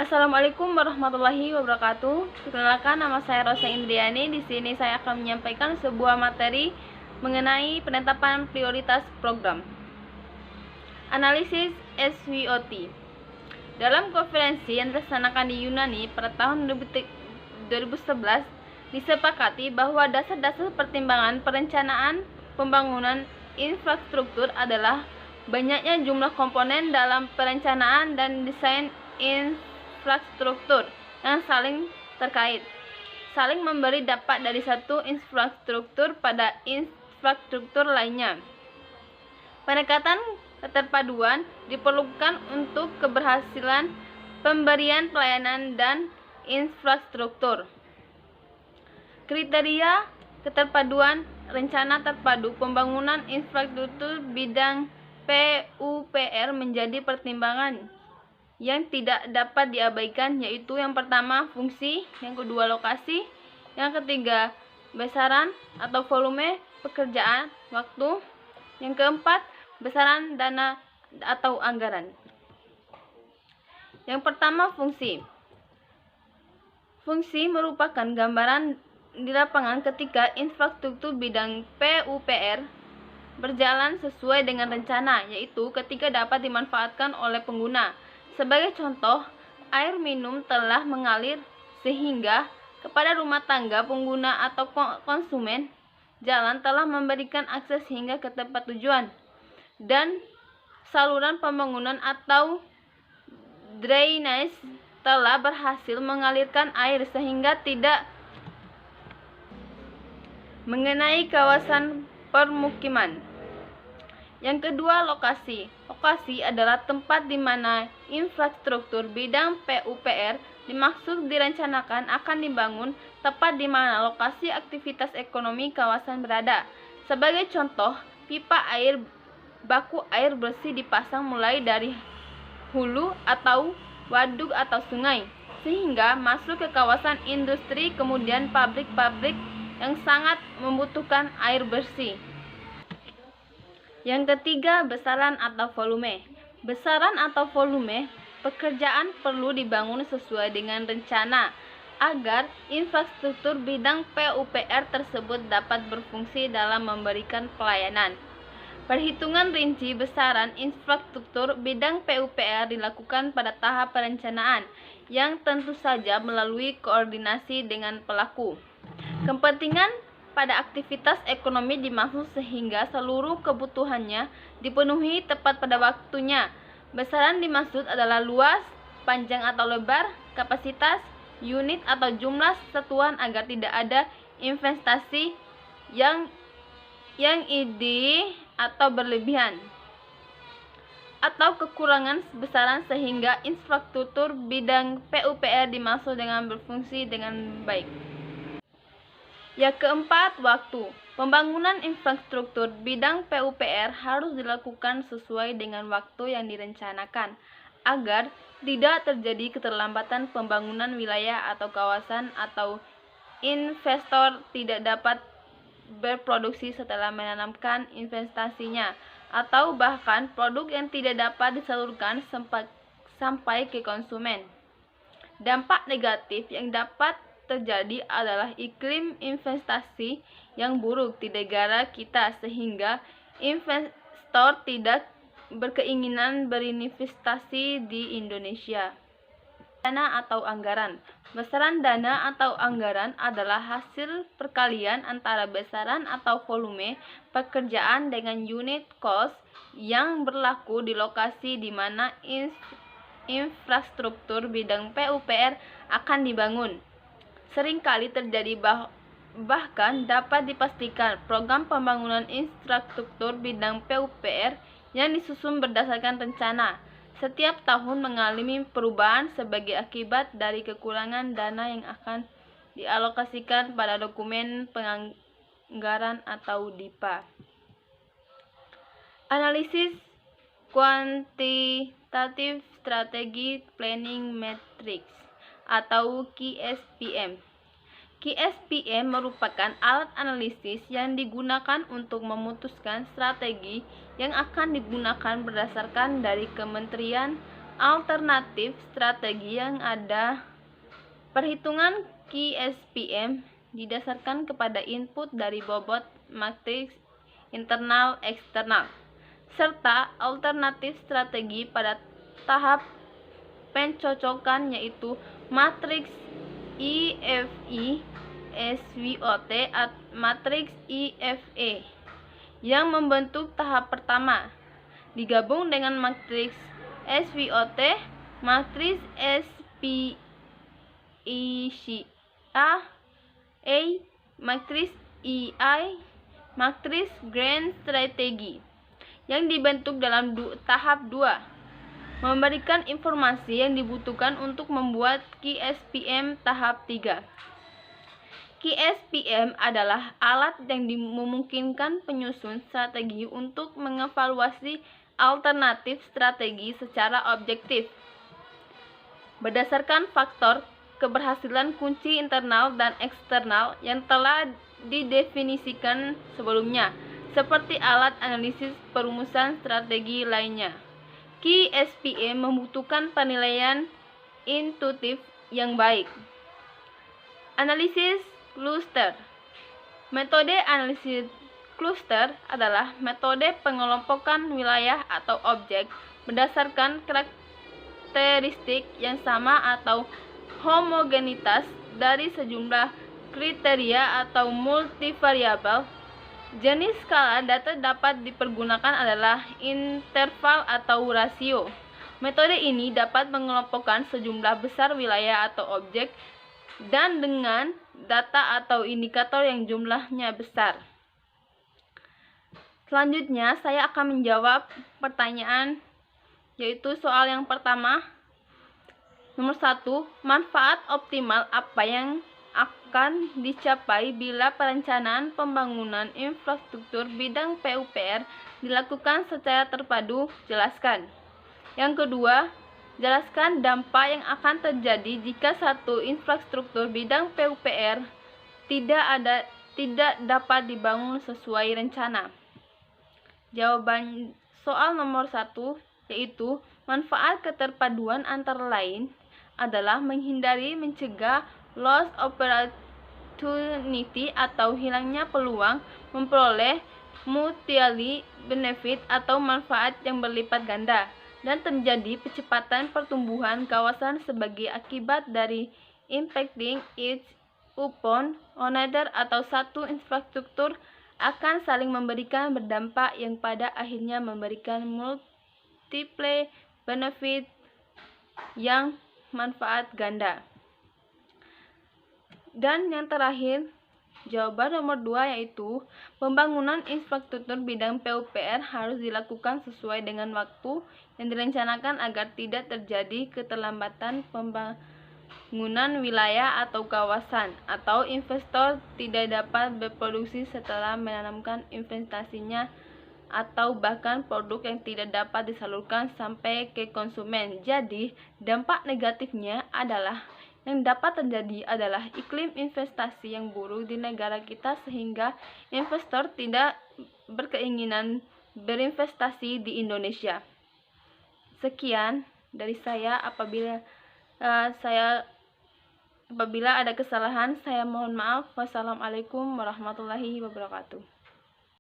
Assalamualaikum warahmatullahi wabarakatuh. Perkenalkan, nama saya Rosa Indriani. Di sini saya akan menyampaikan sebuah materi mengenai penetapan prioritas program. Analisis SWOT. Dalam konferensi yang dilaksanakan di Yunani pada tahun 2011, disepakati bahwa dasar-dasar pertimbangan perencanaan pembangunan infrastruktur adalah banyaknya jumlah komponen dalam perencanaan dan desain infrastruktur yang saling terkait, saling memberi dampak dari satu infrastruktur pada infrastruktur lainnya. Pendekatan keterpaduan diperlukan untuk keberhasilan pemberian pelayanan dan infrastruktur. Kriteria keterpaduan rencana terpadu pembangunan infrastruktur bidang PUPR menjadi pertimbangan yang tidak dapat diabaikan, yaitu yang pertama fungsi, yang kedua lokasi, yang ketiga besaran atau volume pekerjaan waktu, yang keempat besaran dana atau anggaran. Yang pertama fungsi. Fungsi merupakan gambaran di lapangan ketika infrastruktur bidang PUPR berjalan sesuai dengan rencana, yaitu ketika dapat dimanfaatkan oleh pengguna. Sebagai contoh, air minum telah mengalir sehingga kepada rumah tangga pengguna atau konsumen, jalan telah memberikan akses hingga ke tempat tujuan, dan saluran pembangunan atau drainase telah berhasil mengalirkan air sehingga tidak mengenai kawasan permukiman. Yang kedua, lokasi. Lokasi adalah tempat di mana infrastruktur bidang PUPR dimaksud direncanakan akan dibangun, tepat di mana lokasi aktivitas ekonomi kawasan berada. Sebagai contoh, pipa air baku air bersih dipasang mulai dari hulu atau waduk atau sungai, sehingga masuk ke kawasan industri, kemudian pabrik-pabrik yang sangat membutuhkan air bersih. Yang ketiga, besaran atau volume. Besaran atau volume pekerjaan perlu dibangun sesuai dengan rencana agar infrastruktur bidang PUPR tersebut dapat berfungsi dalam memberikan pelayanan. Perhitungan rinci besaran infrastruktur bidang PUPR dilakukan pada tahap perencanaan, yang tentu saja melalui koordinasi dengan pelaku kepentingan pada aktivitas ekonomi dimaksud sehingga seluruh kebutuhannya dipenuhi tepat pada waktunya. Besaran dimaksud adalah luas, panjang atau lebar, kapasitas, unit atau jumlah satuan agar tidak ada investasi yang ide atau berlebihan atau kekurangan besaran sehingga infrastruktur bidang PUPR dimaksud dengan berfungsi dengan baik. Yang keempat, waktu. Pembangunan infrastruktur bidang PUPR harus dilakukan sesuai dengan waktu yang direncanakan agar tidak terjadi keterlambatan pembangunan wilayah atau kawasan, atau investor tidak dapat berproduksi setelah menanamkan investasinya, atau bahkan produk yang tidak dapat disalurkan sampai ke konsumen. Dampak negatif yang dapat terjadi adalah iklim investasi yang buruk di negara kita, sehingga investor tidak berkeinginan berinvestasi di Indonesia. Dana atau anggaran. Besaran dana atau anggaran adalah hasil perkalian antara besaran atau volume pekerjaan dengan unit cost yang berlaku di lokasi di mana infrastruktur bidang PUPR akan dibangun. Seringkali terjadi bahkan dapat dipastikan program pembangunan infrastruktur bidang PUPR yang disusun berdasarkan rencana setiap tahun mengalami perubahan sebagai akibat dari kekurangan dana yang akan dialokasikan pada dokumen penganggaran atau DIPA. Analisis Quantitative Strategy Planning Matrix atau QSPM. QSPM merupakan alat analisis yang digunakan untuk memutuskan strategi yang akan digunakan berdasarkan dari kementerian alternatif strategi yang ada. Perhitungan QSPM didasarkan kepada input dari bobot matriks internal eksternal, serta alternatif strategi pada tahap pencocokan yaitu matriks IFI, SWOT, atau matriks IFE yang membentuk tahap pertama, digabung dengan matriks SWOT, matriks SPICA, matriks EI, matriks Grand Strategy yang dibentuk dalam tahap 2, memberikan informasi yang dibutuhkan untuk membuat QSPM tahap 3. QSPM adalah alat yang memungkinkan penyusun strategi untuk mengevaluasi alternatif strategi secara objektif berdasarkan faktor keberhasilan kunci internal dan eksternal yang telah didefinisikan sebelumnya, seperti alat analisis perumusan strategi lainnya. QSPM membutuhkan penilaian intuitif yang baik. Analisis kluster. Metode analisis kluster adalah metode pengelompokan wilayah atau objek berdasarkan karakteristik yang sama atau homogenitas dari sejumlah kriteria atau multivariabel. Jenis skala data dapat dipergunakan adalah interval atau rasio. Metode ini dapat mengelompokkan sejumlah besar wilayah atau objek dan dengan data atau indikator yang jumlahnya besar. Selanjutnya, saya akan menjawab pertanyaan, yaitu soal yang pertama. Nomor 1, manfaat optimal apa yang akan dicapai bila perencanaan pembangunan infrastruktur bidang PUPR dilakukan secara terpadu? Jelaskan. Yang kedua, jelaskan dampak yang akan terjadi jika satu infrastruktur bidang PUPR tidak dapat dibangun sesuai rencana. Jawaban soal nomor 1 yaitu manfaat keterpaduan antara lain adalah mencegah loss opportunity atau hilangnya peluang memperoleh mutually benefit atau manfaat yang berlipat ganda, dan terjadi percepatan pertumbuhan kawasan sebagai akibat dari impacting each upon another atau satu infrastruktur akan saling memberikan berdampak yang pada akhirnya memberikan multiple benefit yang manfaat ganda. Dan yang terakhir, jawaban nomor 2 yaitu pembangunan infrastruktur bidang PUPR harus dilakukan sesuai dengan waktu yang direncanakan agar tidak terjadi keterlambatan pembangunan wilayah atau kawasan, atau investor tidak dapat berproduksi setelah menanamkan investasinya, atau bahkan produk yang tidak dapat disalurkan sampai ke konsumen. Jadi, dampak negatifnya adalah yang dapat terjadi adalah iklim investasi yang buruk di negara kita sehingga investor tidak berkeinginan berinvestasi di Indonesia. Sekian dari saya. Apabila ada kesalahan, saya mohon maaf. Wassalamualaikum warahmatullahi wabarakatuh.